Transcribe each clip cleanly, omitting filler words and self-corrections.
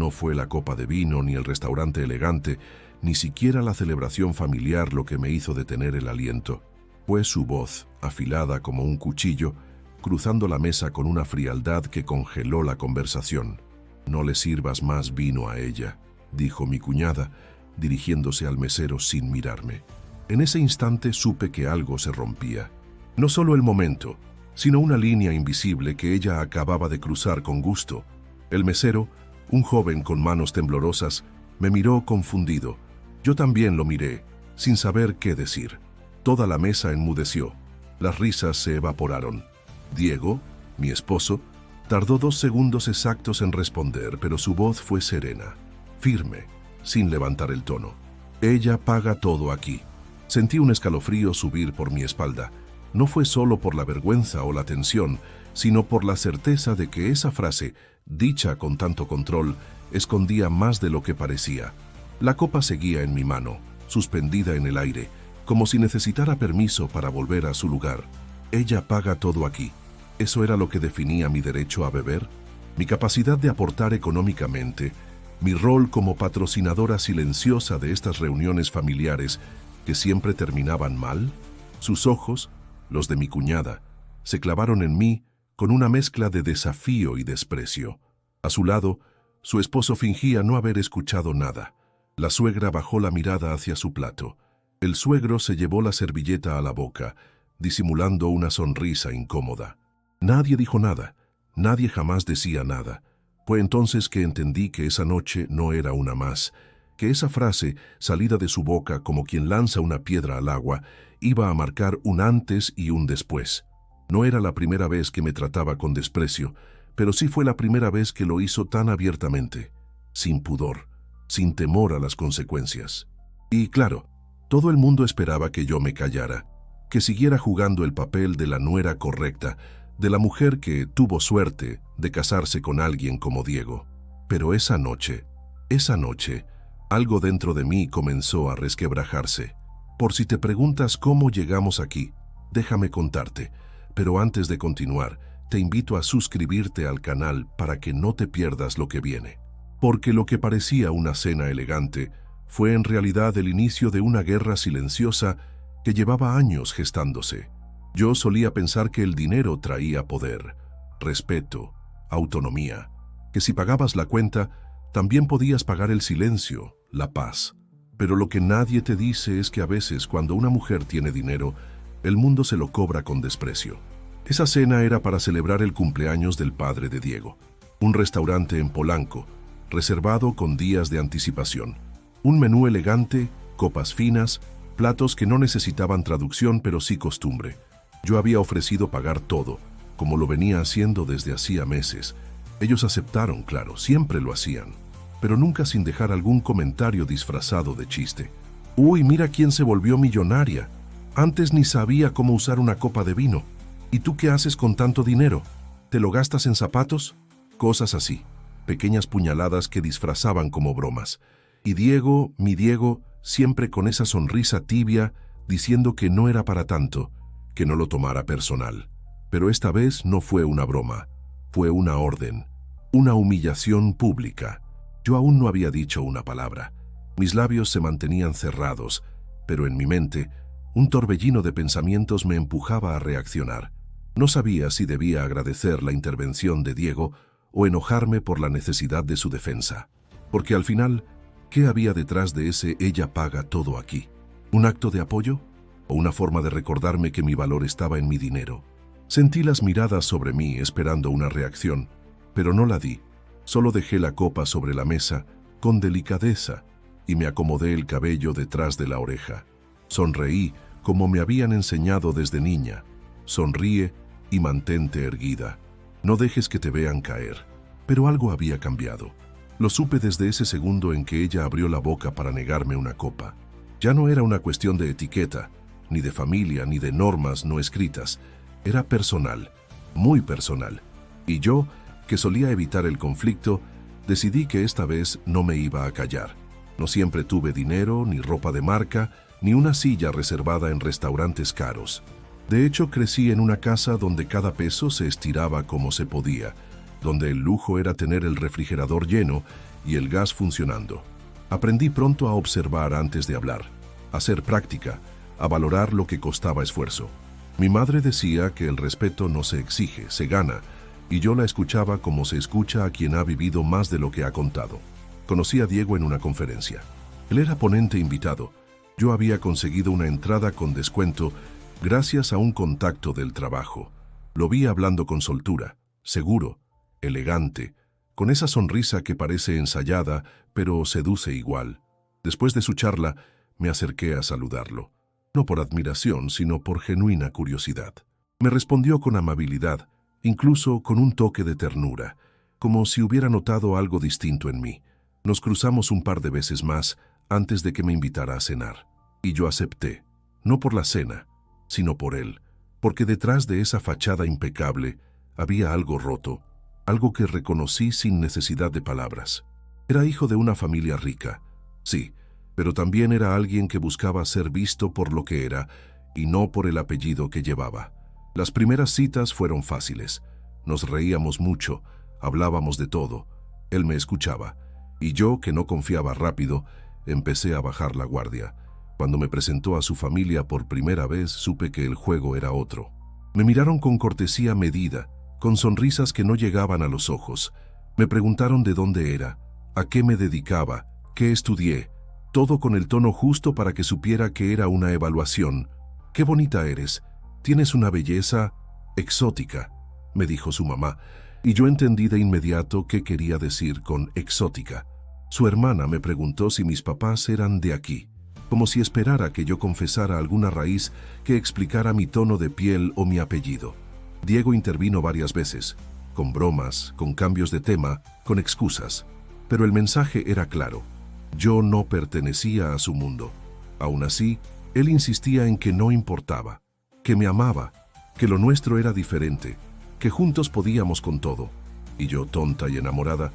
No fue la copa de vino, ni el restaurante elegante, ni siquiera la celebración familiar lo que me hizo detener el aliento. Fue su voz, afilada como un cuchillo, cruzando la mesa con una frialdad que congeló la conversación. «No le sirvas más vino a ella», dijo mi cuñada, dirigiéndose al mesero sin mirarme. En ese instante supe que algo se rompía. No solo el momento, sino una línea invisible que ella acababa de cruzar con gusto. El mesero, un joven con manos temblorosas, me miró confundido. Yo también lo miré, sin saber qué decir. Toda la mesa enmudeció. Las risas se evaporaron. Diego, mi esposo, tardó 2 segundos exactos en responder, pero su voz fue serena, firme, sin levantar el tono. «Ella paga todo aquí». Sentí un escalofrío subir por mi espalda. No fue solo por la vergüenza o la tensión, sino por la certeza de que esa frase, dicha con tanto control, escondía más de lo que parecía. La copa seguía en mi mano, suspendida en el aire, como si necesitara permiso para volver a su lugar. «Ella paga todo aquí». ¿Eso era lo que definía mi derecho a beber? ¿Mi capacidad de aportar económicamente? ¿Mi rol como patrocinadora silenciosa de estas reuniones familiares que siempre terminaban mal? Sus ojos, los de mi cuñada, se clavaron en mí con una mezcla de desafío y desprecio. A su lado, su esposo fingía no haber escuchado nada. La suegra bajó la mirada hacia su plato. El suegro se llevó la servilleta a la boca, disimulando una sonrisa incómoda. Nadie dijo nada, nadie jamás decía nada. Fue entonces que entendí que esa noche no era una más, que esa frase, salida de su boca como quien lanza una piedra al agua, iba a marcar un antes y un después. No era la primera vez que me trataba con desprecio, pero sí fue la primera vez que lo hizo tan abiertamente, sin pudor, sin temor a las consecuencias. Y claro, todo el mundo esperaba que yo me callara, que siguiera jugando el papel de la nuera correcta, de la mujer que tuvo suerte de casarse con alguien como Diego. Pero esa noche, algo dentro de mí comenzó a resquebrajarse. Por si te preguntas cómo llegamos aquí, déjame contarte, pero antes de continuar, te invito a suscribirte al canal para que no te pierdas lo que viene. Porque lo que parecía una cena elegante fue en realidad el inicio de una guerra silenciosa que llevaba años gestándose. Yo solía pensar que el dinero traía poder, respeto, autonomía, que si pagabas la cuenta, también podías pagar el silencio, la paz. Pero lo que nadie te dice es que a veces cuando una mujer tiene dinero, el mundo se lo cobra con desprecio. Esa cena era para celebrar el cumpleaños del padre de Diego. Un restaurante en Polanco, reservado con días de anticipación. Un menú elegante, copas finas, platos que no necesitaban traducción pero sí costumbre. Yo había ofrecido pagar todo, como lo venía haciendo desde hacía meses. Ellos aceptaron, claro, siempre lo hacían, pero nunca sin dejar algún comentario disfrazado de chiste. «Uy, mira quién se volvió millonaria. Antes ni sabía cómo usar una copa de vino. ¿Y tú qué haces con tanto dinero? ¿Te lo gastas en zapatos?». Cosas así, pequeñas puñaladas que disfrazaban como bromas. Y Diego, mi Diego, siempre con esa sonrisa tibia, diciendo que no era para tanto, que no lo tomara personal. Pero esta vez no fue una broma, fue una orden, una humillación pública. Yo aún no había dicho una palabra. Mis labios se mantenían cerrados, pero en mi mente, un torbellino de pensamientos me empujaba a reaccionar. No sabía si debía agradecer la intervención de Diego o enojarme por la necesidad de su defensa. Porque al final, ¿qué había detrás de ese «ella paga todo aquí»? ¿Un acto de apoyo? ¿O una forma de recordarme que mi valor estaba en mi dinero? Sentí las miradas sobre mí esperando una reacción, pero no la di. Solo dejé la copa sobre la mesa, con delicadeza, y me acomodé el cabello detrás de la oreja. Sonreí como me habían enseñado desde niña. Sonríe y mantente erguida. No dejes que te vean caer. Pero algo había cambiado. Lo supe desde ese segundo en que ella abrió la boca para negarme una copa. Ya no era una cuestión de etiqueta, ni de familia, ni de normas no escritas. Era personal, muy personal. Y yo, que solía evitar el conflicto, decidí que esta vez no me iba a callar. No siempre tuve dinero, ni ropa de marca, ni una silla reservada en restaurantes caros. De hecho, crecí en una casa donde cada peso se estiraba como se podía, donde el lujo era tener el refrigerador lleno y el gas funcionando. Aprendí pronto a observar antes de hablar, a hacer práctica, a valorar lo que costaba esfuerzo. Mi madre decía que el respeto no se exige, se gana, y yo la escuchaba como se escucha a quien ha vivido más de lo que ha contado. Conocí a Diego en una conferencia. Él era ponente invitado. Yo había conseguido una entrada con descuento gracias a un contacto del trabajo. Lo vi hablando con soltura, seguro, elegante, con esa sonrisa que parece ensayada, pero seduce igual. Después de su charla, me acerqué a saludarlo. No por admiración, sino por genuina curiosidad. Me respondió con amabilidad, incluso con un toque de ternura, como si hubiera notado algo distinto en mí. Nos cruzamos un par de veces más antes de que me invitara a cenar. Y yo acepté, no por la cena, sino por él, porque detrás de esa fachada impecable había algo roto, algo que reconocí sin necesidad de palabras. Era hijo de una familia rica, sí, pero también era alguien que buscaba ser visto por lo que era y no por el apellido que llevaba. Las primeras citas fueron fáciles. Nos reíamos mucho, hablábamos de todo. Él me escuchaba, y yo, que no confiaba rápido, empecé a bajar la guardia. Cuando me presentó a su familia por primera vez, supe que el juego era otro. Me miraron con cortesía medida, con sonrisas que no llegaban a los ojos. Me preguntaron de dónde era, a qué me dedicaba, qué estudié, todo con el tono justo para que supiera que era una evaluación. «Qué bonita eres, tienes una belleza exótica», me dijo su mamá, y yo entendí de inmediato qué quería decir con exótica. Su hermana me preguntó si mis papás eran de aquí, como si esperara que yo confesara alguna raíz que explicara mi tono de piel o mi apellido. Diego intervino varias veces, con bromas, con cambios de tema, con excusas, pero el mensaje era claro. Yo no pertenecía a su mundo. Aún así, él insistía en que no importaba, que me amaba, que lo nuestro era diferente, que juntos podíamos con todo. Y yo, tonta y enamorada,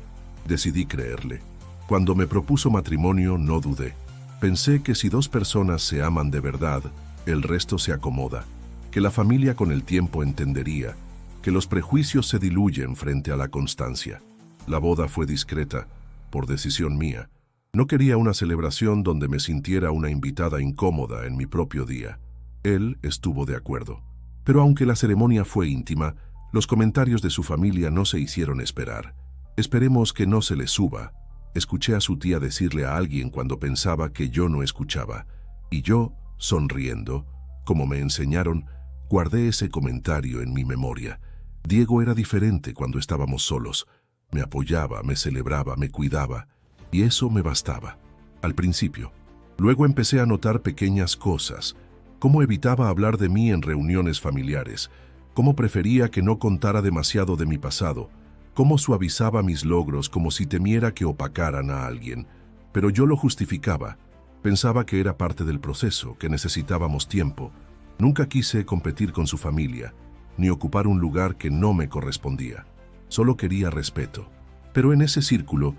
decidí creerle. Cuando me propuso matrimonio, no dudé. Pensé que si dos personas se aman de verdad, el resto se acomoda, que la familia con el tiempo entendería, que los prejuicios se diluyen frente a la constancia. La boda fue discreta, por decisión mía. No quería una celebración donde me sintiera una invitada incómoda en mi propio día. Él estuvo de acuerdo. Pero aunque la ceremonia fue íntima, los comentarios de su familia no se hicieron esperar. «Esperemos que no se le suba», escuché a su tía decirle a alguien cuando pensaba que yo no escuchaba. Y yo, sonriendo, como me enseñaron, guardé ese comentario en mi memoria. Diego era diferente cuando estábamos solos. Me apoyaba, me celebraba, me cuidaba. Y eso me bastaba. Al principio. Luego empecé a notar pequeñas cosas. Cómo evitaba hablar de mí en reuniones familiares. Cómo prefería que no contara demasiado de mi pasado. Cómo suavizaba mis logros como si temiera que opacaran a alguien. Pero yo lo justificaba. Pensaba que era parte del proceso, que necesitábamos tiempo. Nunca quise competir con su familia, ni ocupar un lugar que no me correspondía. Solo quería respeto. Pero en ese círculo,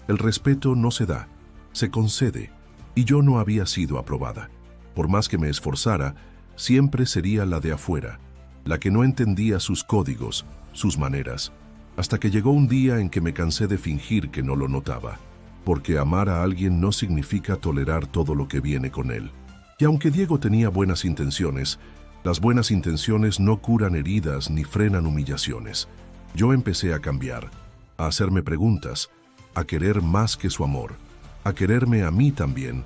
el respeto no se da, se concede, y yo no había sido aprobada. Por más que me esforzara, siempre sería la de afuera, la que no entendía sus códigos, sus maneras, hasta que llegó un día en que me cansé de fingir que no lo notaba, porque amar a alguien no significa tolerar todo lo que viene con él. Y aunque Diego tenía buenas intenciones, las buenas intenciones no curan heridas ni frenan humillaciones. Yo empecé a cambiar, a hacerme preguntas, a querer más que su amor, a quererme a mí también,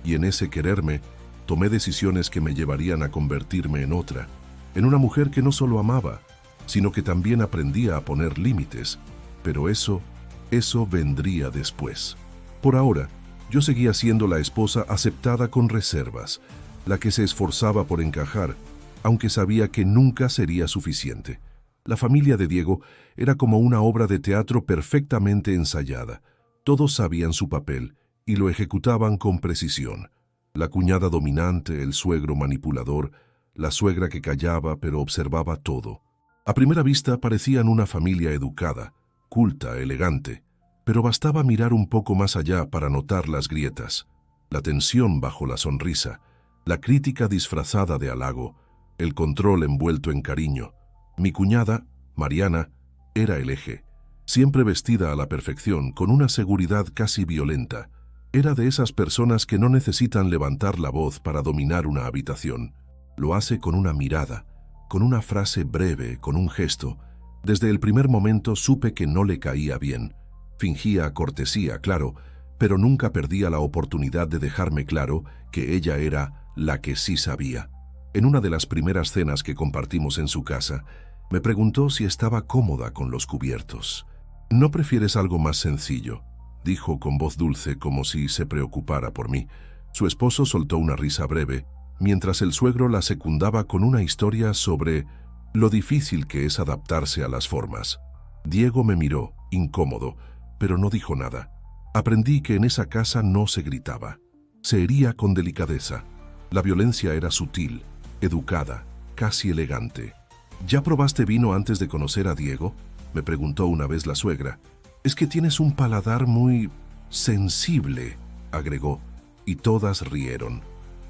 y en ese quererme, tomé decisiones que me llevarían a convertirme en otra, en una mujer que no solo amaba, sino que también aprendía a poner límites, pero eso vendría después. Por ahora, yo seguía siendo la esposa aceptada con reservas, la que se esforzaba por encajar, aunque sabía que nunca sería suficiente. La familia de Diego era como una obra de teatro perfectamente ensayada. Todos sabían su papel y lo ejecutaban con precisión. La cuñada dominante, el suegro manipulador, la suegra que callaba pero observaba todo. A primera vista parecían una familia educada, culta, elegante, pero bastaba mirar un poco más allá para notar las grietas, la tensión bajo la sonrisa, la crítica disfrazada de halago, el control envuelto en cariño. Mi cuñada, Mariana, era el eje. siempre vestida a la perfección, con una seguridad casi violenta. Era de esas personas que no necesitan levantar la voz para dominar una habitación. Lo hace con una mirada, con una frase breve, con un gesto. Desde el primer momento supe que no le caía bien. Fingía cortesía, claro, pero nunca perdía la oportunidad de dejarme claro que ella era la que sí sabía. En una de las primeras cenas que compartimos en su casa, me preguntó si estaba cómoda con los cubiertos. ¿No prefieres algo más sencillo?, dijo con voz dulce, como si se preocupara por mí. Su esposo soltó una risa breve, mientras el suegro la secundaba con una historia sobre lo difícil que es adaptarse a las formas. Diego me miró, incómodo, pero no dijo nada. Aprendí que en esa casa no se gritaba. Se hería con delicadeza. La violencia era sutil, educada, casi elegante. ¿Ya probaste vino antes de conocer a Diego?, me preguntó una vez la suegra. Es que tienes un paladar muy sensible, agregó, y todas rieron.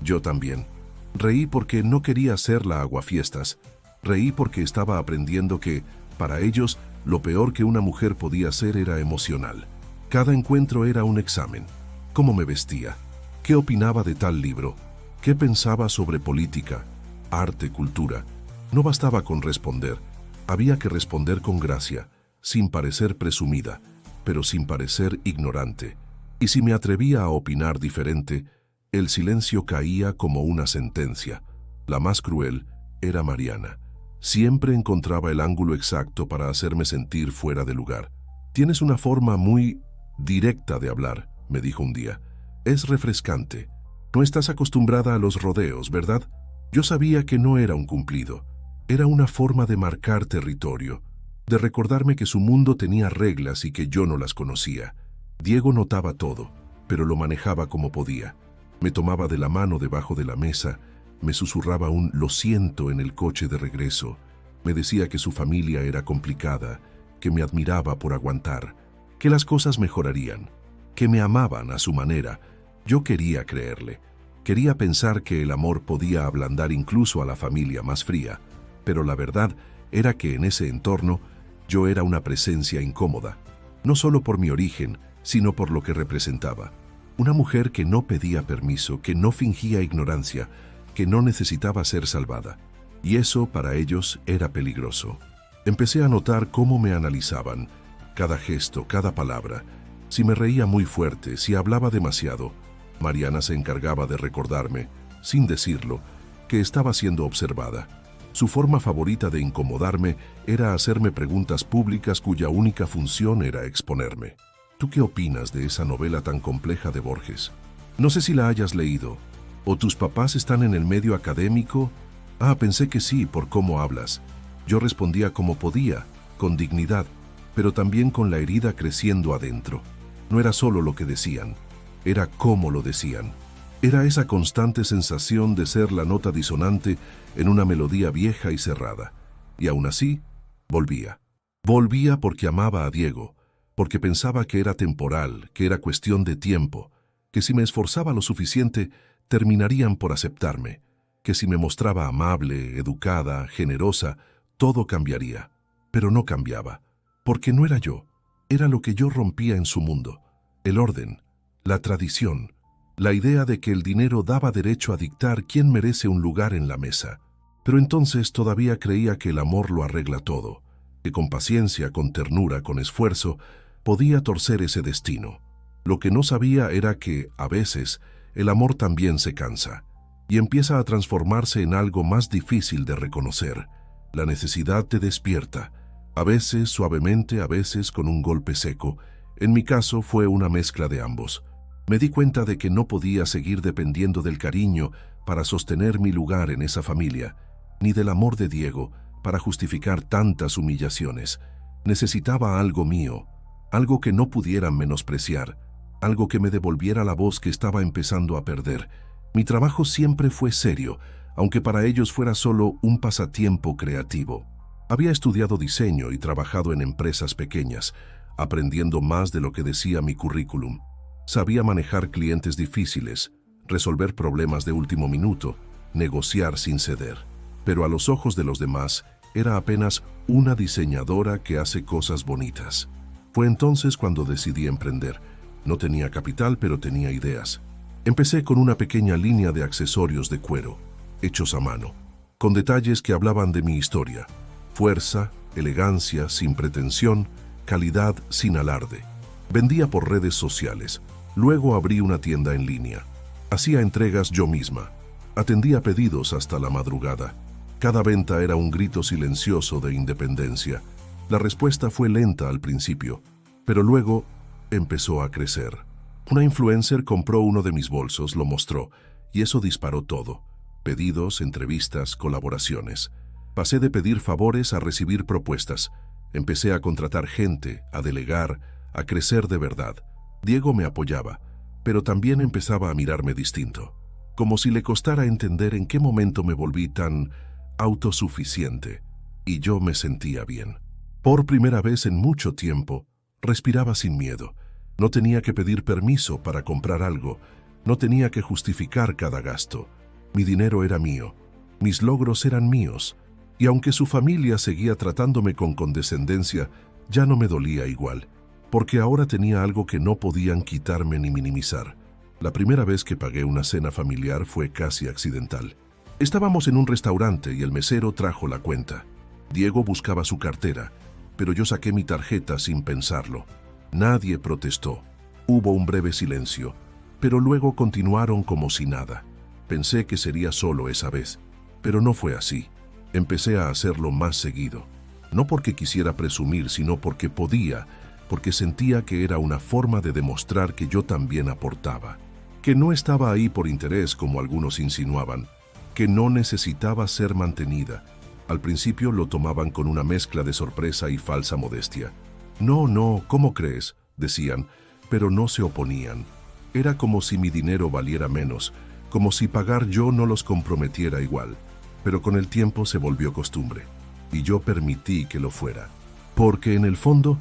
Yo también. Reí porque no quería ser la aguafiestas. Reí porque estaba aprendiendo que, para ellos, lo peor que una mujer podía ser era emocional. Cada encuentro era un examen. ¿Cómo me vestía? ¿Qué opinaba de tal libro? ¿Qué pensaba sobre política, arte, cultura? No bastaba con responder. Había que responder con gracia, sin parecer presumida, pero sin parecer ignorante. Y si me atrevía a opinar diferente, el silencio caía como una sentencia. La más cruel era Mariana. Siempre encontraba el ángulo exacto para hacerme sentir fuera de lugar. Tienes una forma muy directa de hablar, me dijo un día. Es refrescante. No estás acostumbrada a los rodeos, ¿verdad? Yo sabía que no era un cumplido. Era una forma de marcar territorio, de recordarme que su mundo tenía reglas y que yo no las conocía. Diego notaba todo, pero lo manejaba como podía. Me tomaba de la mano debajo de la mesa, me susurraba un "lo siento" en el coche de regreso. Me decía que su familia era complicada, que me admiraba por aguantar, que las cosas mejorarían, que me amaban a su manera. Yo quería creerle. Quería pensar que el amor podía ablandar incluso a la familia más fría. Pero la verdad era que en ese entorno yo era una presencia incómoda, no solo por mi origen, sino por lo que representaba. Una mujer que no pedía permiso, que no fingía ignorancia, que no necesitaba ser salvada. Y eso para ellos era peligroso. Empecé a notar cómo me analizaban, cada gesto, cada palabra. Si me reía muy fuerte, si hablaba demasiado, Mariana se encargaba de recordarme, sin decirlo, que estaba siendo observada. Su forma favorita de incomodarme era hacerme preguntas públicas cuya única función era exponerme. ¿Tú qué opinas de esa novela tan compleja de Borges? No sé si la hayas leído. ¿O tus papás están en el medio académico? Ah, pensé que sí, por cómo hablas. Yo respondía como podía, con dignidad, pero también con la herida creciendo adentro. No era solo lo que decían, era cómo lo decían. Era esa constante sensación de ser la nota disonante en una melodía vieja y cerrada. Y aún así, volvía. Volvía porque amaba a Diego, porque pensaba que era temporal, que era cuestión de tiempo, que si me esforzaba lo suficiente, terminarían por aceptarme, que si me mostraba amable, educada, generosa, todo cambiaría. Pero no cambiaba, porque no era yo, era lo que yo rompía en su mundo, el orden, la tradición, la idea de que el dinero daba derecho a dictar quién merece un lugar en la mesa. Pero entonces todavía creía que el amor lo arregla todo, que con paciencia, con ternura, con esfuerzo, podía torcer ese destino. Lo que no sabía era que, a veces, el amor también se cansa y empieza a transformarse en algo más difícil de reconocer. La necesidad te despierta, a veces suavemente, a veces con un golpe seco. En mi caso fue una mezcla de ambos. Me di cuenta de que no podía seguir dependiendo del cariño para sostener mi lugar en esa familia, ni del amor de Diego para justificar tantas humillaciones. Necesitaba algo mío, algo que no pudieran menospreciar, algo que me devolviera la voz que estaba empezando a perder. Mi trabajo siempre fue serio, aunque para ellos fuera solo un pasatiempo creativo. Había estudiado diseño y trabajado en empresas pequeñas, aprendiendo más de lo que decía mi currículum. Sabía manejar clientes difíciles, resolver problemas de último minuto, negociar sin ceder. Pero a los ojos de los demás, era apenas una diseñadora que hace cosas bonitas. Fue entonces cuando decidí emprender. No tenía capital, pero tenía ideas. Empecé con una pequeña línea de accesorios de cuero, hechos a mano, con detalles que hablaban de mi historia. Fuerza, elegancia sin pretensión, calidad sin alarde. Vendía por redes sociales. Luego abrí una tienda en línea. Hacía entregas yo misma. Atendía pedidos hasta la madrugada. Cada venta era un grito silencioso de independencia. La respuesta fue lenta al principio, pero luego empezó a crecer. Una influencer compró uno de mis bolsos, lo mostró, y eso disparó todo. Pedidos, entrevistas, colaboraciones. Pasé de pedir favores a recibir propuestas. Empecé a contratar gente, a delegar, a crecer de verdad. Diego me apoyaba, pero también empezaba a mirarme distinto, como si le costara entender en qué momento me volví tan autosuficiente, y yo me sentía bien. Por primera vez en mucho tiempo, respiraba sin miedo. No tenía que pedir permiso para comprar algo, no tenía que justificar cada gasto. Mi dinero era mío, mis logros eran míos, y aunque su familia seguía tratándome con condescendencia, ya no me dolía igual, porque ahora tenía algo que no podían quitarme ni minimizar. La primera vez que pagué una cena familiar fue casi accidental. Estábamos en un restaurante y el mesero trajo la cuenta. Diego buscaba su cartera, pero yo saqué mi tarjeta sin pensarlo. Nadie protestó. Hubo un breve silencio, pero luego continuaron como si nada. Pensé que sería solo esa vez, pero no fue así. Empecé a hacerlo más seguido. No porque quisiera presumir, sino porque podía, porque sentía que era una forma de demostrar que yo también aportaba, que no estaba ahí por interés como algunos insinuaban, que no necesitaba ser mantenida. Al principio lo tomaban con una mezcla de sorpresa y falsa modestia. No, ¿cómo crees?, decían, pero no se oponían. Era como si mi dinero valiera menos, como si pagar yo no los comprometiera igual. Pero con el tiempo se volvió costumbre, y yo permití que lo fuera. Porque en el fondo,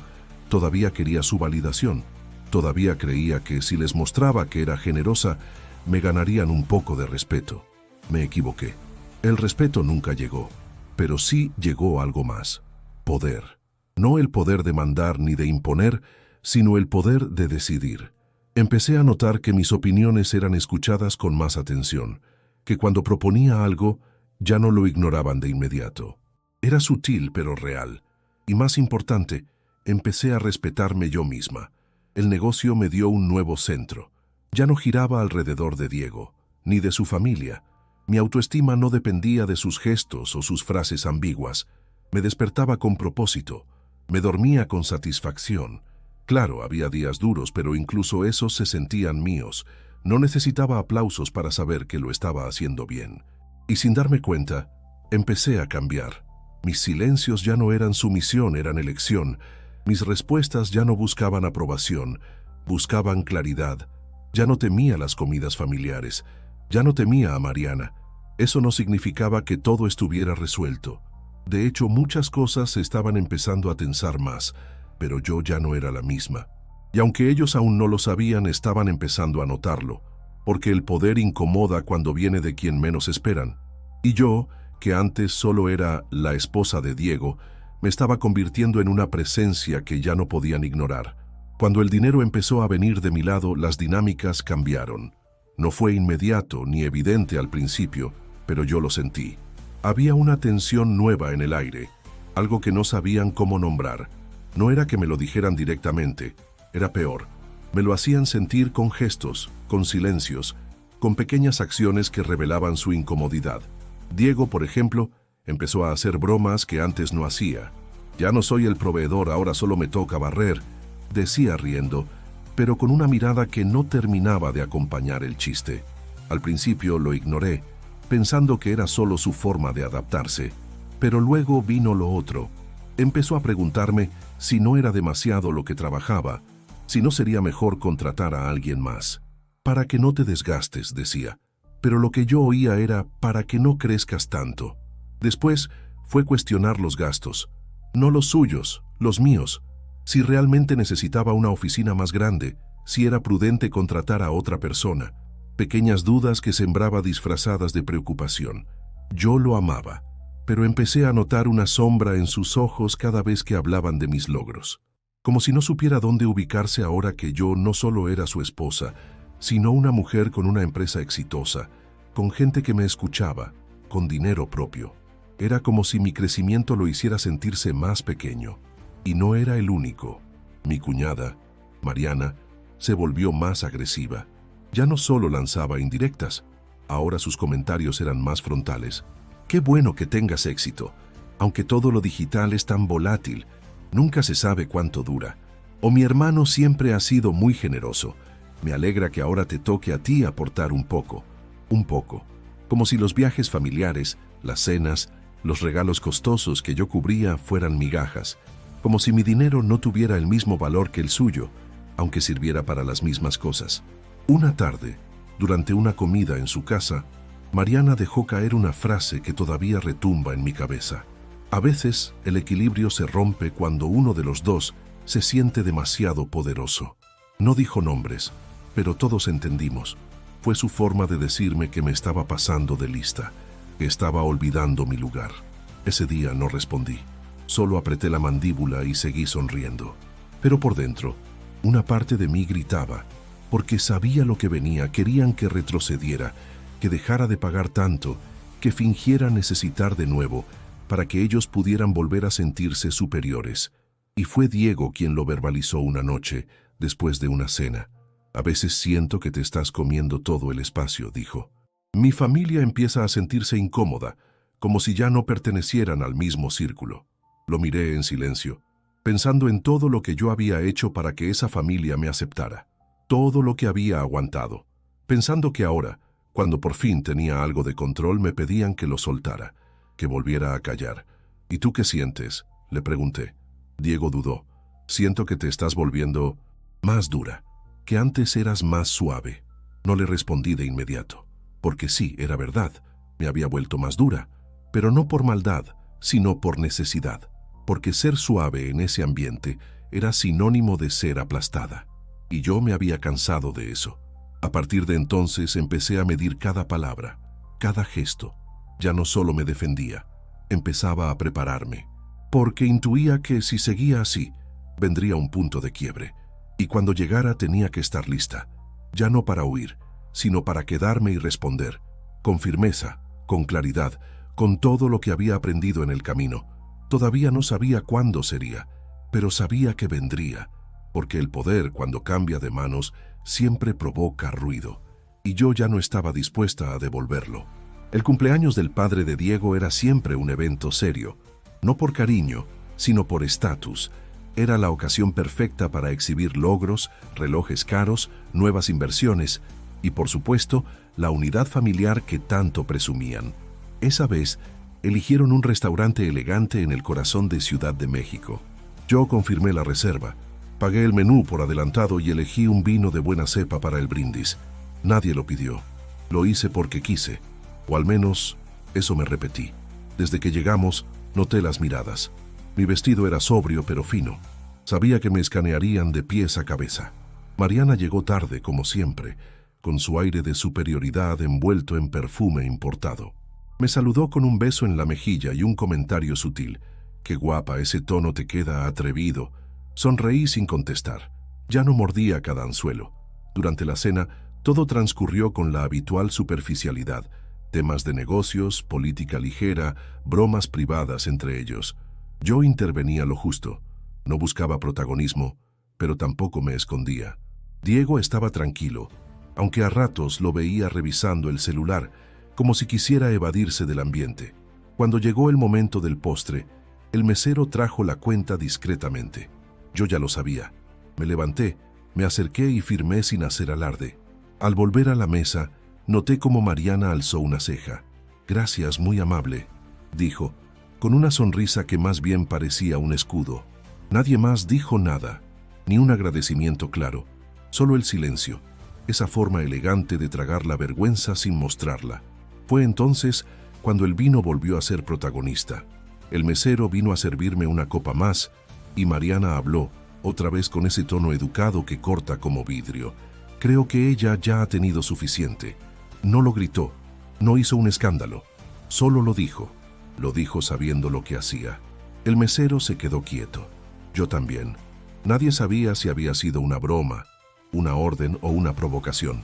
todavía quería su validación. Todavía creía que si les mostraba que era generosa, me ganarían un poco de respeto. Me equivoqué. El respeto nunca llegó, pero sí llegó algo más. Poder. No el poder de mandar ni de imponer, sino el poder de decidir. Empecé a notar que mis opiniones eran escuchadas con más atención, que cuando proponía algo, ya no lo ignoraban de inmediato. Era sutil pero real. Y más importante, empecé a respetarme yo misma. El negocio me dio un nuevo centro. Ya no giraba alrededor de Diego, ni de su familia. Mi autoestima no dependía de sus gestos o sus frases ambiguas. Me despertaba con propósito. Me dormía con satisfacción. Claro, había días duros, pero incluso esos se sentían míos. No necesitaba aplausos para saber que lo estaba haciendo bien. Y sin darme cuenta, empecé a cambiar. Mis silencios ya no eran sumisión, eran elección. Mis respuestas ya no buscaban aprobación, buscaban claridad. Ya no temía las comidas familiares, ya no temía a Mariana. Eso no significaba que todo estuviera resuelto. De hecho, muchas cosas se estaban empezando a tensar más, pero yo ya no era la misma. Y aunque ellos aún no lo sabían, estaban empezando a notarlo, porque el poder incomoda cuando viene de quien menos esperan. Y yo, que antes solo era la esposa de Diego, me estaba convirtiendo en una presencia que ya no podían ignorar. Cuando el dinero empezó a venir de mi lado, las dinámicas cambiaron. No fue inmediato ni evidente al principio, pero yo lo sentí. Había una tensión nueva en el aire, algo que no sabían cómo nombrar. No era que me lo dijeran directamente, era peor. Me lo hacían sentir con gestos, con silencios, con pequeñas acciones que revelaban su incomodidad. Diego, por ejemplo, empezó a hacer bromas que antes no hacía. Ya no soy el proveedor, ahora solo me toca barrer, decía riendo, pero con una mirada que no terminaba de acompañar el chiste. Al principio lo ignoré, pensando que era solo su forma de adaptarse, pero luego vino lo otro. Empezó a preguntarme si no era demasiado lo que trabajaba, si no sería mejor contratar a alguien más. Para que no te desgastes, decía, pero lo que yo oía era para que no crezcas tanto. Después fue cuestionar los gastos, no los suyos, los míos, si realmente necesitaba una oficina más grande, si era prudente contratar a otra persona. Pequeñas dudas que sembraba disfrazadas de preocupación. Yo lo amaba, pero empecé a notar una sombra en sus ojos cada vez que hablaban de mis logros. como si no supiera dónde ubicarse ahora que yo no solo era su esposa, sino una mujer con una empresa exitosa, con gente que me escuchaba, con dinero propio. Era como si mi crecimiento lo hiciera sentirse más pequeño. Y no era el único. Mi cuñada, Mariana, se volvió más agresiva. Ya no solo lanzaba indirectas, ahora sus comentarios eran más frontales. Qué bueno que tengas éxito, aunque todo lo digital es tan volátil, nunca se sabe cuánto dura. O mi hermano siempre ha sido muy generoso. Me alegra que ahora te toque a ti aportar un poco, como si los viajes familiares, las cenas, los regalos costosos que yo cubría fueran migajas, como si mi dinero no tuviera el mismo valor que el suyo, aunque sirviera para las mismas cosas. Una tarde, durante una comida en su casa, Mariana dejó caer una frase que todavía retumba en mi cabeza. A veces, el equilibrio se rompe cuando uno de los dos se siente demasiado poderoso. No dijo nombres, pero todos entendimos. Fue su forma de decirme que me estaba pasando de lista, que estaba olvidando mi lugar. Ese día no respondí. Solo apreté la mandíbula y seguí sonriendo. Pero por dentro, una parte de mí gritaba, porque sabía lo que venía. Querían que retrocediera, que dejara de pagar tanto, que fingiera necesitar de nuevo, para que ellos pudieran volver a sentirse superiores. Y fue Diego quien lo verbalizó una noche, después de una cena. A veces siento que te estás comiendo todo el espacio, dijo. Mi familia empieza a sentirse incómoda, como si ya no pertenecieran al mismo círculo. Lo miré en silencio, pensando en todo lo que yo había hecho para que esa familia me aceptara, todo lo que había aguantado, pensando que ahora, cuando por fin tenía algo de control, me pedían que lo soltara, que volviera a callar. ¿Y tú qué sientes?, le pregunté. Diego dudó. Siento que te estás volviendo más dura, que antes eras más suave. No le respondí de inmediato, porque sí, era verdad, me había vuelto más dura, pero no por maldad, sino por necesidad, porque ser suave en ese ambiente era sinónimo de ser aplastada, y yo me había cansado de eso. A partir de entonces empecé a medir cada palabra, cada gesto. Ya no solo me defendía, empezaba a prepararme, porque intuía que si seguía así, vendría un punto de quiebre, y cuando llegara tenía que estar lista, ya no para huir, sino para quedarme y responder, con firmeza, con claridad, con todo lo que había aprendido en el camino. Todavía no sabía cuándo sería, pero sabía que vendría, porque el poder, cuando cambia de manos, siempre provoca ruido, y yo ya no estaba dispuesta a devolverlo. El cumpleaños del padre de Diego era siempre un evento serio, no por cariño, sino por estatus. Era la ocasión perfecta para exhibir logros, relojes caros, nuevas inversiones y, por supuesto, la unidad familiar que tanto presumían. Esa vez, eligieron un restaurante elegante en el corazón de Ciudad de México. Yo confirmé la reserva, pagué el menú por adelantado y elegí un vino de buena cepa para el brindis. Nadie lo pidió. Lo hice porque quise, o al menos eso me repetí. Desde que llegamos, noté las miradas. Mi vestido era sobrio pero fino. Sabía que me escanearían de pies a cabeza. Mariana llegó tarde, como siempre, con su aire de superioridad envuelto en perfume importado. Me saludó con un beso en la mejilla y un comentario sutil. «Qué guapa, ese tono te queda atrevido». Sonreí sin contestar. Ya no mordía cada anzuelo. Durante la cena, todo transcurrió con la habitual superficialidad. Temas de negocios, política ligera, bromas privadas entre ellos. Yo intervenía lo justo. No buscaba protagonismo, pero tampoco me escondía. Diego estaba tranquilo, aunque a ratos lo veía revisando el celular, como si quisiera evadirse del ambiente. Cuando llegó el momento del postre, el mesero trajo la cuenta discretamente. Yo ya lo sabía. Me levanté, me acerqué y firmé sin hacer alarde. Al volver a la mesa, noté cómo Mariana alzó una ceja. «Gracias, muy amable», dijo, con una sonrisa que más bien parecía un escudo. Nadie más dijo nada, ni un agradecimiento claro, solo el silencio, esa forma elegante de tragar la vergüenza sin mostrarla. Fue entonces cuando el vino volvió a ser protagonista. El mesero vino a servirme una copa más y Mariana habló, otra vez con ese tono educado que corta como vidrio. Creo que ella ya ha tenido suficiente. No lo gritó, no hizo un escándalo, solo lo dijo. Lo dijo sabiendo lo que hacía. El mesero se quedó quieto. Yo también. Nadie sabía si había sido una broma, una orden o una provocación.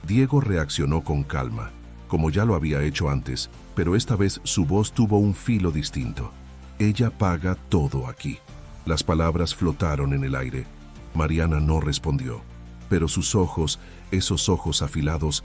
Diego reaccionó con calma, como ya lo había hecho antes, pero esta vez su voz tuvo un filo distinto. Ella paga todo aquí. Las palabras flotaron en el aire. Mariana no respondió, pero sus ojos, esos ojos afilados,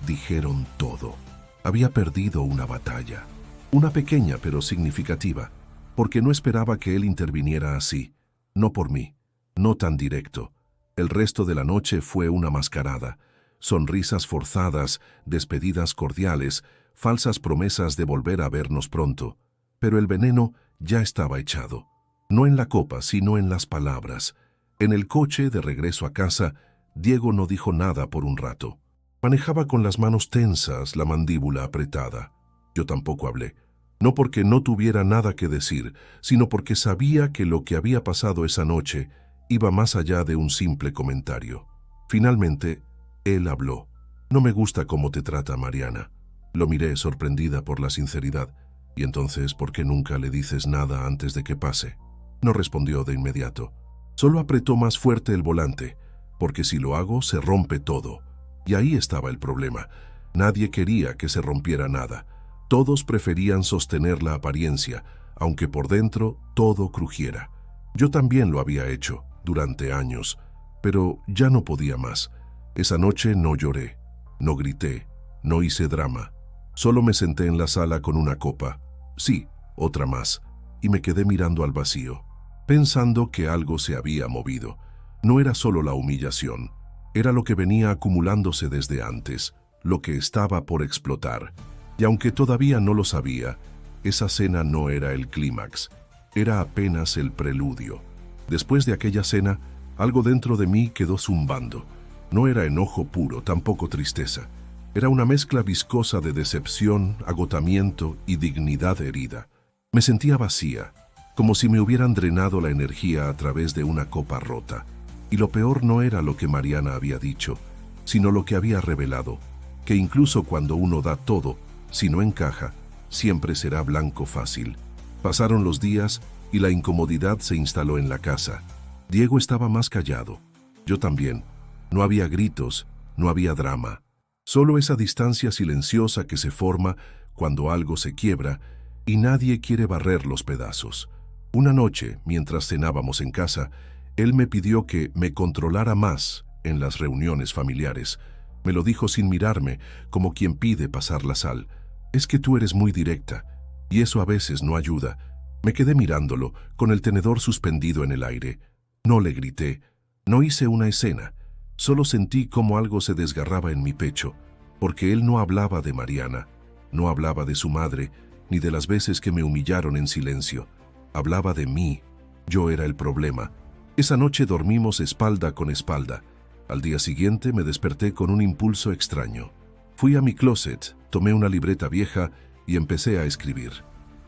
dijeron todo. Había perdido una batalla, una pequeña pero significativa, porque no esperaba que él interviniera así, no por mí, no tan directo. El resto de la noche fue una mascarada, sonrisas forzadas, despedidas cordiales, falsas promesas de volver a vernos pronto, pero el veneno ya estaba echado, no en la copa, sino en las palabras. En el coche de regreso a casa, Diego no dijo nada por un rato. Manejaba con las manos tensas, la mandíbula apretada. Yo tampoco hablé, no porque no tuviera nada que decir, sino porque sabía que lo que había pasado esa noche iba más allá de un simple comentario. Finalmente, él habló. No me gusta cómo te trata Mariana. Lo miré sorprendida por la sinceridad. ¿Y entonces por qué nunca le dices nada antes de que pase? No respondió de inmediato. Solo apretó más fuerte el volante, porque si lo hago se rompe todo. Y ahí estaba el problema. Nadie quería que se rompiera nada. Todos preferían sostener la apariencia, aunque por dentro todo crujiera. Yo también lo había hecho, durante años, pero ya no podía más. Esa noche no lloré, no grité, no hice drama. Solo me senté en la sala con una copa, sí, otra más, y me quedé mirando al vacío, pensando que algo se había movido. No era solo la humillación, era lo que venía acumulándose desde antes, lo que estaba por explotar. Y aunque todavía no lo sabía, esa cena no era el clímax, era apenas el preludio. Después de aquella cena, algo dentro de mí quedó zumbando. No era enojo puro, tampoco tristeza. Era una mezcla viscosa de decepción, agotamiento y dignidad herida. Me sentía vacía, como si me hubieran drenado la energía a través de una copa rota. Y lo peor no era lo que Mariana había dicho, sino lo que había revelado, que incluso cuando uno da todo, si no encaja, siempre será blanco fácil. Pasaron los días y la incomodidad se instaló en la casa. Diego estaba más callado. Yo también. No había gritos, no había drama. Solo esa distancia silenciosa que se forma cuando algo se quiebra y nadie quiere barrer los pedazos. Una noche, mientras cenábamos en casa, él me pidió que me controlara más en las reuniones familiares. Me lo dijo sin mirarme, como quien pide pasar la sal. Es que tú eres muy directa, y eso a veces no ayuda. Me quedé mirándolo, con el tenedor suspendido en el aire. No le grité, no hice una escena. Solo sentí como algo se desgarraba en mi pecho, porque él no hablaba de Mariana, no hablaba de su madre, ni de las veces que me humillaron en silencio. Hablaba de mí. Yo era el problema. Esa noche dormimos espalda con espalda. Al día siguiente me desperté con un impulso extraño. Fui a mi closet, tomé una libreta vieja y empecé a escribir.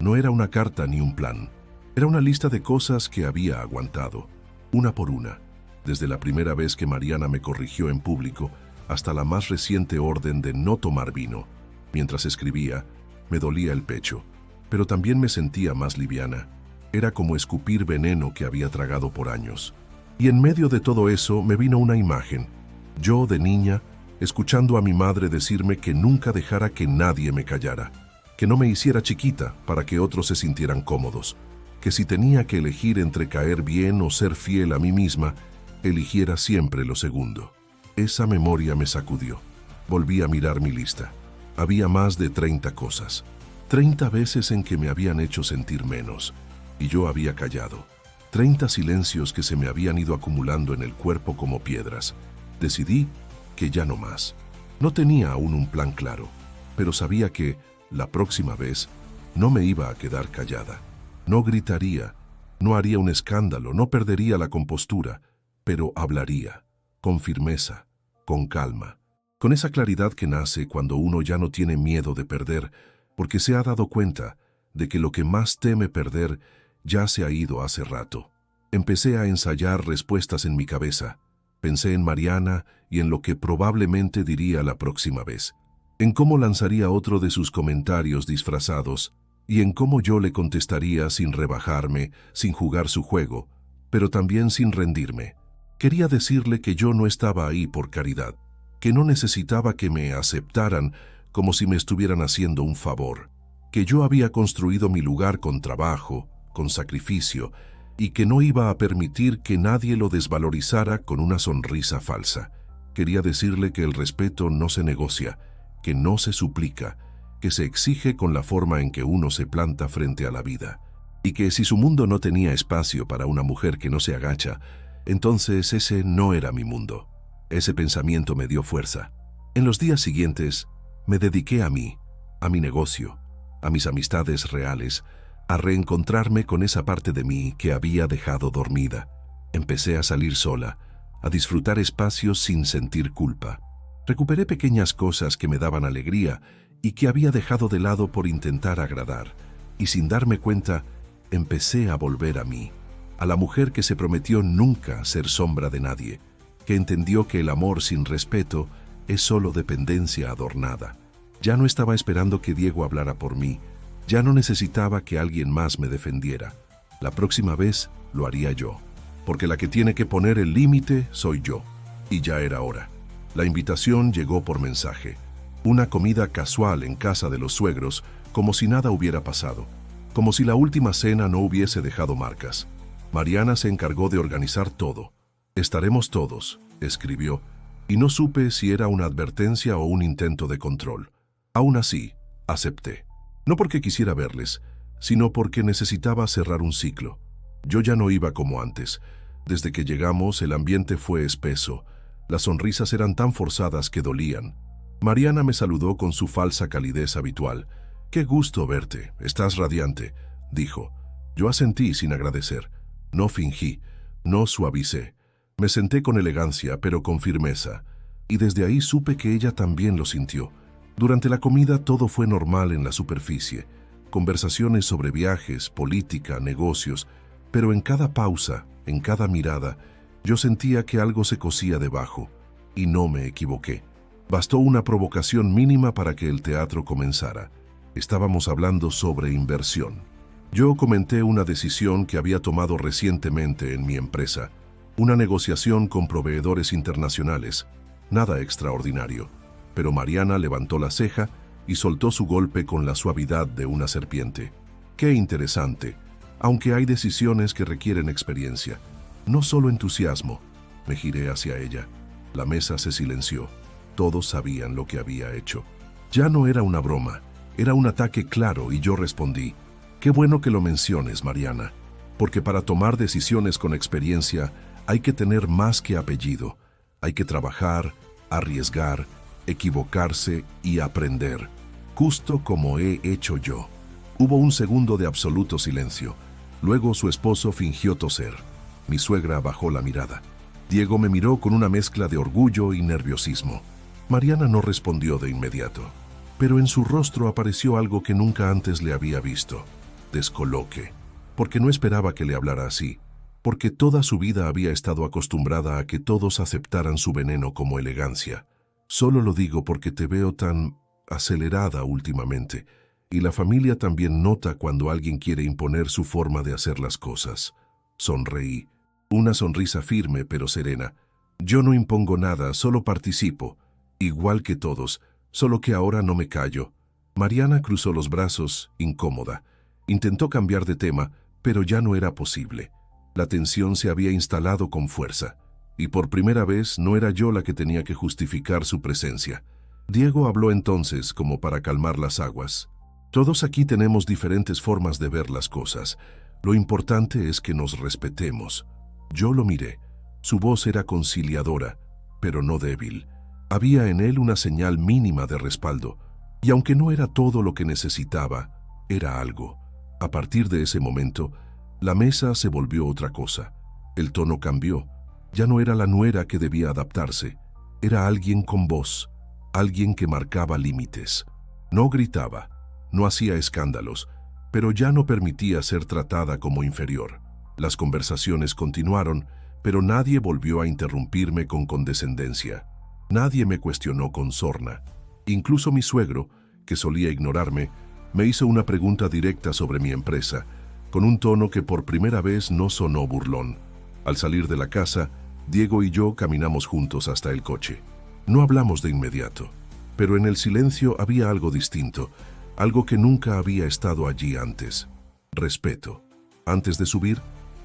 No era una carta ni un plan. Era una lista de cosas que había aguantado, una por una, desde la primera vez que Mariana me corrigió en público hasta la más reciente orden de no tomar vino. Mientras escribía, me dolía el pecho, pero también me sentía más liviana. Era como escupir veneno que había tragado por años. Y en medio de todo eso me vino una imagen. Yo, de niña, escuchando a mi madre decirme que nunca dejara que nadie me callara, que no me hiciera chiquita para que otros se sintieran cómodos, que si tenía que elegir entre caer bien o ser fiel a mí misma, eligiera siempre lo segundo. Esa memoria me sacudió. Volví a mirar mi lista. Había más de 30 cosas. 30 veces en que me habían hecho sentir menos, y yo había callado. 30 silencios que se me habían ido acumulando en el cuerpo como piedras. Decidí que ya no más. No tenía aún un plan claro, pero sabía que, la próxima vez, no me iba a quedar callada. No gritaría, no haría un escándalo, no perdería la compostura, pero hablaría, con firmeza, con calma, con esa claridad que nace cuando uno ya no tiene miedo de perder, porque se ha dado cuenta de que lo que más teme perder ya se ha ido hace rato. Empecé a ensayar respuestas en mi cabeza. Pensé en Mariana y en lo que probablemente diría la próxima vez, en cómo lanzaría otro de sus comentarios disfrazados y en cómo yo le contestaría sin rebajarme, sin jugar su juego, pero también sin rendirme. Quería decirle que yo no estaba ahí por caridad, que no necesitaba que me aceptaran como si me estuvieran haciendo un favor, que yo había construido mi lugar con trabajo, con sacrificio, y que no iba a permitir que nadie lo desvalorizara con una sonrisa falsa. Quería decirle que el respeto no se negocia, que no se suplica, que se exige con la forma en que uno se planta frente a la vida, y que si su mundo no tenía espacio para una mujer que no se agacha, entonces ese no era mi mundo. Ese pensamiento me dio fuerza. En los días siguientes me dediqué a mí, a mi negocio, a mis amistades reales, a reencontrarme con esa parte de mí que había dejado dormida. Empecé a salir sola, a disfrutar espacios sin sentir culpa. Recuperé pequeñas cosas que me daban alegría y que había dejado de lado por intentar agradar, y sin darme cuenta, empecé a volver a mí, a la mujer que se prometió nunca ser sombra de nadie, que entendió que el amor sin respeto es solo dependencia adornada. Ya no estaba esperando que Diego hablara por mí, ya no necesitaba que alguien más me defendiera. La próxima vez lo haría yo, porque la que tiene que poner el límite soy yo, y ya era hora. La invitación llegó por mensaje. Una comida casual en casa de los suegros, como si nada hubiera pasado, como si la última cena no hubiese dejado marcas. Mariana se encargó de organizar todo. «Estaremos todos», escribió, y no supe si era una advertencia o un intento de control. Aún así, acepté. No porque quisiera verles, sino porque necesitaba cerrar un ciclo. Yo ya no iba como antes. Desde que llegamos, el ambiente fue espeso. Las sonrisas eran tan forzadas que dolían. Mariana me saludó con su falsa calidez habitual. «Qué gusto verte, estás radiante», dijo. Yo asentí sin agradecer. No fingí, no suavicé. Me senté con elegancia, pero con firmeza. Y desde ahí supe que ella también lo sintió. Durante la comida todo fue normal en la superficie. Conversaciones sobre viajes, política, negocios. Pero en cada pausa, en cada mirada, yo sentía que algo se cosía debajo. Y no me equivoqué. Bastó una provocación mínima para que el teatro comenzara. Estábamos hablando sobre inversión. Yo comenté una decisión que había tomado recientemente en mi empresa. Una negociación con proveedores internacionales. Nada extraordinario. Pero Mariana levantó la ceja y soltó su golpe con la suavidad de una serpiente. ¡Qué interesante! Aunque hay decisiones que requieren experiencia, no solo entusiasmo. Me giré hacia ella. La mesa se silenció. Todos sabían lo que había hecho. Ya no era una broma, era un ataque claro y yo respondí. «Qué bueno que lo menciones, Mariana, porque para tomar decisiones con experiencia hay que tener más que apellido. Hay que trabajar, arriesgar, equivocarse y aprender, justo como he hecho yo». Hubo un segundo de absoluto silencio. Luego su esposo fingió toser. Mi suegra bajó la mirada. Diego me miró con una mezcla de orgullo y nerviosismo. Mariana no respondió de inmediato, pero en su rostro apareció algo que nunca antes le había visto. Descoloque, porque no esperaba que le hablara así, porque toda su vida había estado acostumbrada a que todos aceptaran su veneno como elegancia. Solo lo digo porque te veo tan acelerada últimamente, y la familia también nota cuando alguien quiere imponer su forma de hacer las cosas. Sonreí, una sonrisa firme pero serena. Yo no impongo nada, solo participo, igual que todos, solo que ahora no me callo. Mariana cruzó los brazos, incómoda. Intentó cambiar de tema, pero ya no era posible. La tensión se había instalado con fuerza, y por primera vez no era yo la que tenía que justificar su presencia. Diego habló entonces como para calmar las aguas. «Todos aquí tenemos diferentes formas de ver las cosas. Lo importante es que nos respetemos». Yo lo miré. Su voz era conciliadora, pero no débil. Había en él una señal mínima de respaldo, y aunque no era todo lo que necesitaba, era algo. A partir de ese momento, la mesa se volvió otra cosa. El tono cambió. Ya no era la nuera que debía adaptarse. Era alguien con voz, alguien que marcaba límites. No gritaba, no hacía escándalos, pero ya no permitía ser tratada como inferior. Las conversaciones continuaron, pero nadie volvió a interrumpirme con condescendencia. Nadie me cuestionó con sorna. Incluso mi suegro, que solía ignorarme, me hizo una pregunta directa sobre mi empresa, con un tono que por primera vez no sonó burlón. Al salir de la casa, Diego y yo caminamos juntos hasta el coche. No hablamos de inmediato, pero en el silencio había algo distinto, algo que nunca había estado allí antes. Respeto. Antes de subir,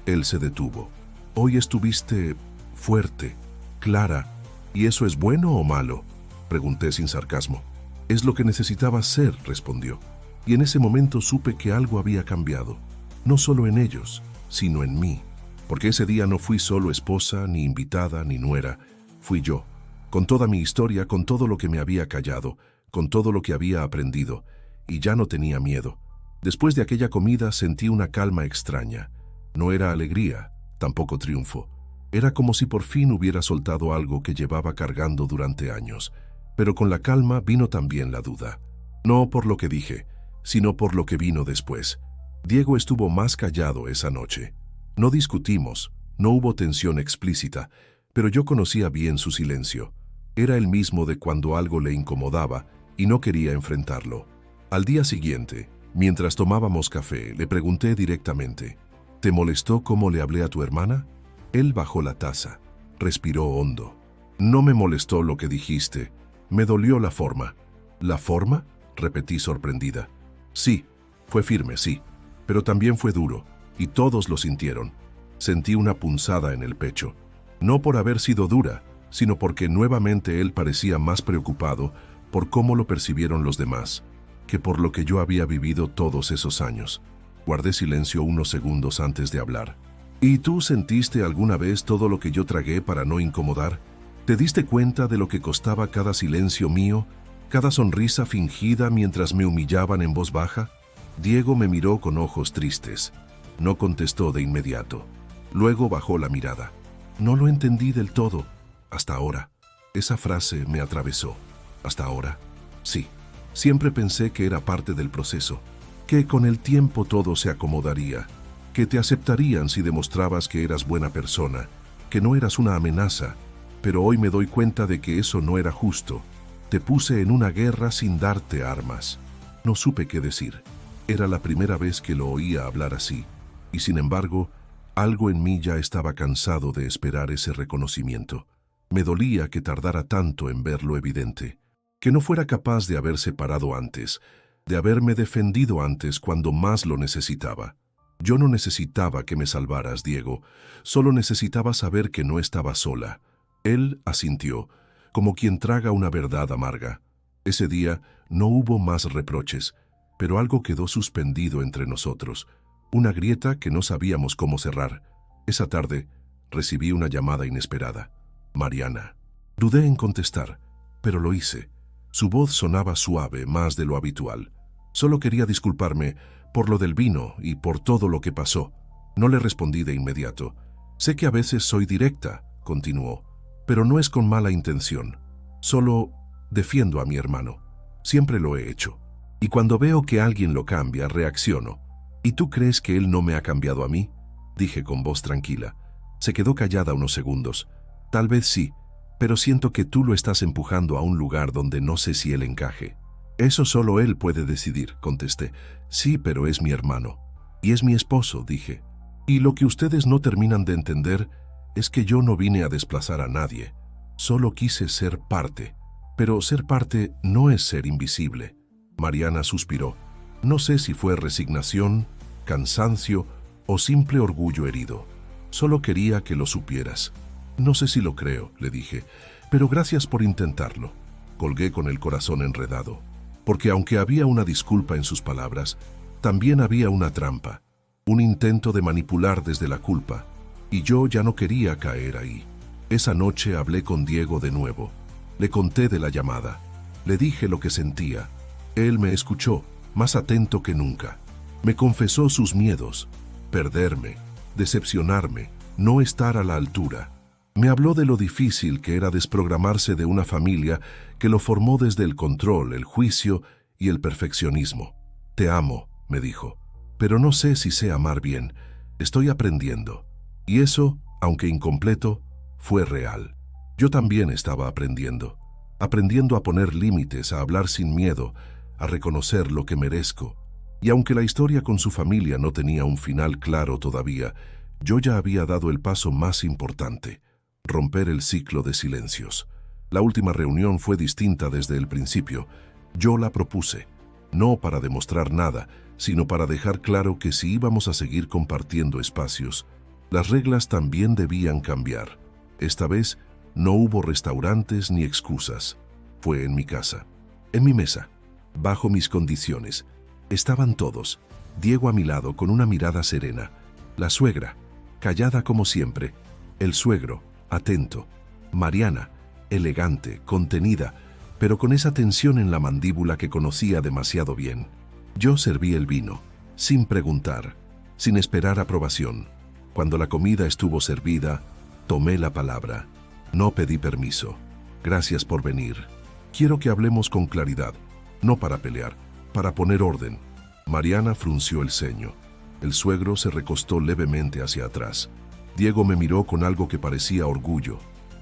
él se detuvo. «Hoy estuviste fuerte, clara, ¿y eso es bueno o malo?», pregunté sin sarcasmo. «Es lo que necesitabas ser», respondió. Y en ese momento supe que algo había cambiado. No solo en ellos, sino en mí. Porque ese día no fui solo esposa, ni invitada, ni nuera. Fui yo, con toda mi historia, con todo lo que me había callado, con todo lo que había aprendido. Y ya no tenía miedo. Después de aquella comida sentí una calma extraña. No era alegría, tampoco triunfo. Era como si por fin hubiera soltado algo que llevaba cargando durante años. Pero con la calma vino también la duda. No por lo que dije, sino por lo que vino después. Diego estuvo más callado esa noche. No discutimos, no hubo tensión explícita, pero yo conocía bien su silencio. Era el mismo de cuando algo le incomodaba y no quería enfrentarlo. Al día siguiente, mientras tomábamos café, le pregunté directamente: «¿Te molestó cómo le hablé a tu hermana?». Él bajó la taza, respiró hondo. «No me molestó lo que dijiste, me dolió la forma». «¿La forma?», repetí sorprendida. «Sí, fue firme, sí, pero también fue duro, y todos lo sintieron». Sentí una punzada en el pecho, no por haber sido dura, sino porque nuevamente él parecía más preocupado por cómo lo percibieron los demás, que por lo que yo había vivido todos esos años. Guardé silencio unos segundos antes de hablar. «¿Y tú sentiste alguna vez todo lo que yo tragué para no incomodar? ¿Te diste cuenta de lo que costaba cada silencio mío, cada sonrisa fingida mientras me humillaban en voz baja?». Diego me miró con ojos tristes. No contestó de inmediato. Luego bajó la mirada. «No lo entendí del todo, hasta ahora». Esa frase me atravesó. ¿Hasta ahora? Sí. Siempre pensé que era parte del proceso, que con el tiempo todo se acomodaría, que te aceptarían si demostrabas que eras buena persona, que no eras una amenaza, pero hoy me doy cuenta de que eso no era justo. Te puse en una guerra sin darte armas. No supe qué decir. Era la primera vez que lo oía hablar así, y sin embargo, algo en mí ya estaba cansado de esperar ese reconocimiento. Me dolía que tardara tanto en ver lo evidente, que no fuera capaz de haberse parado antes, de haberme defendido antes cuando más lo necesitaba. Yo no necesitaba que me salvaras, Diego, solo necesitaba saber que no estaba sola. Él asintió, como quien traga una verdad amarga. Ese día no hubo más reproches, pero algo quedó suspendido entre nosotros, una grieta que no sabíamos cómo cerrar. Esa tarde recibí una llamada inesperada. «Mariana». Dudé en contestar, pero lo hice. Su voz sonaba suave, más de lo habitual. Solo quería disculparme por lo del vino y por todo lo que pasó. No le respondí de inmediato. «Sé que a veces soy directa», continuó, «pero no es con mala intención. Solo defiendo a mi hermano. Siempre lo he hecho. Y cuando veo que alguien lo cambia, reacciono. ¿Y tú crees que él no me ha cambiado a mí?», dije con voz tranquila. Se quedó callada unos segundos. «Tal vez sí, pero siento que tú lo estás empujando a un lugar donde no sé si él encaje». «Eso solo él puede decidir», contesté. «Sí, pero es mi hermano. Y es mi esposo», dije. «Y lo que ustedes no terminan de entender es que yo no vine a desplazar a nadie. Solo quise ser parte. Pero ser parte no es ser invisible». Mariana suspiró. No sé si fue resignación, cansancio o simple orgullo herido. «Solo quería que lo supieras». «No sé si lo creo», le dije, «pero gracias por intentarlo». Colgué con el corazón enredado, porque aunque había una disculpa en sus palabras, también había una trampa, un intento de manipular desde la culpa, y yo ya no quería caer ahí. Esa noche hablé con Diego de nuevo. Le conté de la llamada. Le dije lo que sentía. Él me escuchó, más atento que nunca. Me confesó sus miedos: perderme, decepcionarme, no estar a la altura. Me habló de lo difícil que era desprogramarse de una familia que lo formó desde el control, el juicio y el perfeccionismo. «Te amo», me dijo, «pero no sé si sé amar bien. Estoy aprendiendo». Y eso, aunque incompleto, fue real. Yo también estaba aprendiendo a poner límites, a hablar sin miedo, a reconocer lo que merezco. Y aunque la historia con su familia no tenía un final claro todavía, Yo ya había dado el paso más importante, romper el ciclo de silencios. La última reunión fue distinta desde el principio. Yo la propuse, no para demostrar nada, sino para dejar claro que si íbamos a seguir compartiendo espacios, las reglas también debían cambiar. Esta vez no hubo restaurantes ni excusas. Fue en mi casa, en mi mesa, bajo mis condiciones. Estaban todos, Diego a mi lado con una mirada serena, la suegra, callada como siempre, el suegro, atento, Mariana, elegante, contenida, pero con esa tensión en la mandíbula que conocía demasiado bien. Yo serví el vino, sin preguntar, sin esperar aprobación. Cuando la comida estuvo servida, tomé la palabra. No pedí permiso. Gracias por venir. Quiero que hablemos con claridad, no para pelear, para poner orden. Mariana frunció el ceño. El suegro se recostó levemente hacia atrás. Diego me miró con algo que parecía orgullo.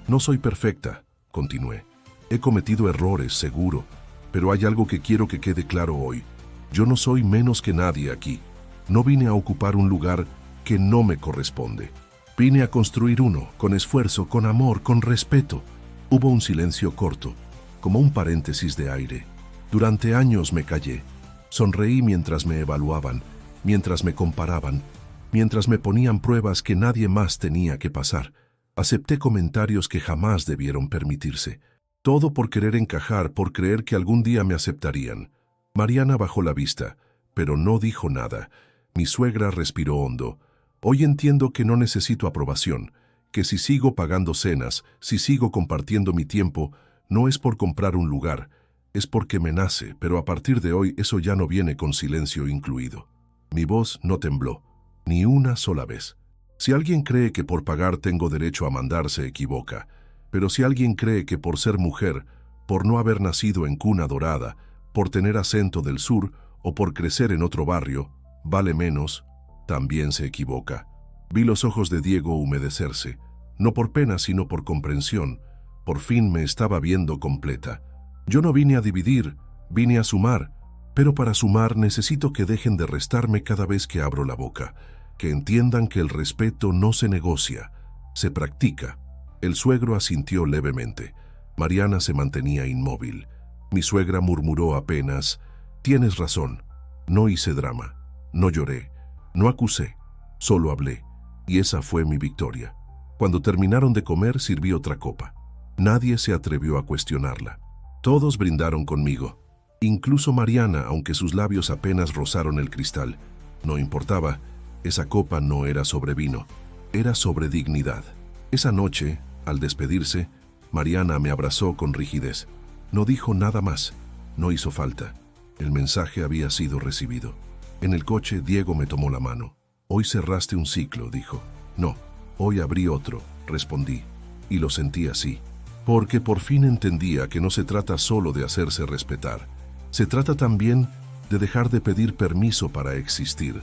No soy perfecta, continué. He cometido errores, seguro, pero hay algo que quiero que quede claro hoy. Yo no soy menos que nadie aquí. No vine a ocupar un lugar que no me corresponde. Vine a construir uno, con esfuerzo, con amor, con respeto. Hubo un silencio corto, como un paréntesis de aire. Durante años me callé. Sonreí mientras me evaluaban, mientras me comparaban, mientras me ponían pruebas que nadie más tenía que pasar. Acepté comentarios que jamás debieron permitirse. Todo por querer encajar, por creer que algún día me aceptarían. Mariana bajó la vista, pero no dijo nada. Mi suegra respiró hondo. Hoy entiendo que no necesito aprobación, que si sigo pagando cenas, si sigo compartiendo mi tiempo, no es por comprar un lugar, es porque me nace, pero a partir de hoy eso ya no viene con silencio incluido. Mi voz no tembló, ni una sola vez. Si alguien cree que por pagar tengo derecho a mandar, se equivoca. Pero si alguien cree que por ser mujer, por no haber nacido en cuna dorada, por tener acento del sur o por crecer en otro barrio, vale menos, también se equivoca. Vi los ojos de Diego humedecerse, no por pena sino por comprensión. Por fin me estaba viendo completa. Yo no vine a dividir, vine a sumar, pero para sumar necesito que dejen de restarme cada vez que abro la boca, que entiendan que el respeto no se negocia, se practica. El suegro asintió levemente. Mariana se mantenía inmóvil. Mi suegra murmuró apenas: «Tienes razón». No hice drama, no lloré, no acusé, solo hablé, y esa fue mi victoria. Cuando terminaron de comer, sirví otra copa. Nadie se atrevió a cuestionarla. Todos brindaron conmigo, incluso Mariana, aunque sus labios apenas rozaron el cristal. No importaba, esa copa no era sobre vino, era sobre dignidad. Esa noche, al despedirse, Mariana me abrazó con rigidez. No dijo nada más, no hizo falta. El mensaje había sido recibido. En el coche, Diego me tomó la mano. «Hoy cerraste un ciclo», dijo. «No, hoy abrí otro», respondí. Y lo sentí así, porque por fin entendía que no se trata solo de hacerse respetar. Se trata también de dejar de pedir permiso para existir,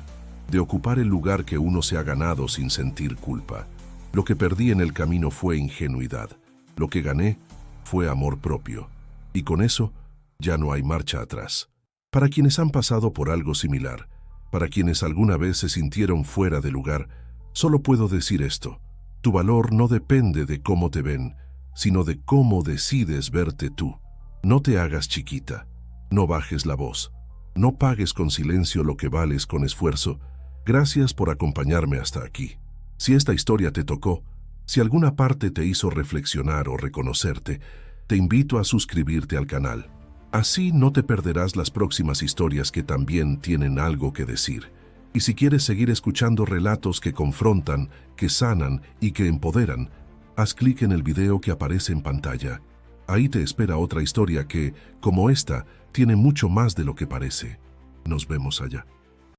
de ocupar el lugar que uno se ha ganado sin sentir culpa. Lo que perdí en el camino fue ingenuidad. Lo que gané fue amor propio. Y con eso ya no hay marcha atrás. Para quienes han pasado por algo similar, para quienes alguna vez se sintieron fuera de lugar, solo puedo decir esto: tu valor no depende de cómo te ven, sino de cómo decides verte tú. No te hagas chiquita, no bajes la voz, no pagues con silencio lo que vales con esfuerzo. Gracias por acompañarme hasta aquí. Si esta historia te tocó, si alguna parte te hizo reflexionar o reconocerte, te invito a suscribirte al canal. Así no te perderás las próximas historias que también tienen algo que decir. Y si quieres seguir escuchando relatos que confrontan, que sanan y que empoderan, haz clic en el video que aparece en pantalla. Ahí te espera otra historia que, como esta, tiene mucho más de lo que parece. Nos vemos allá.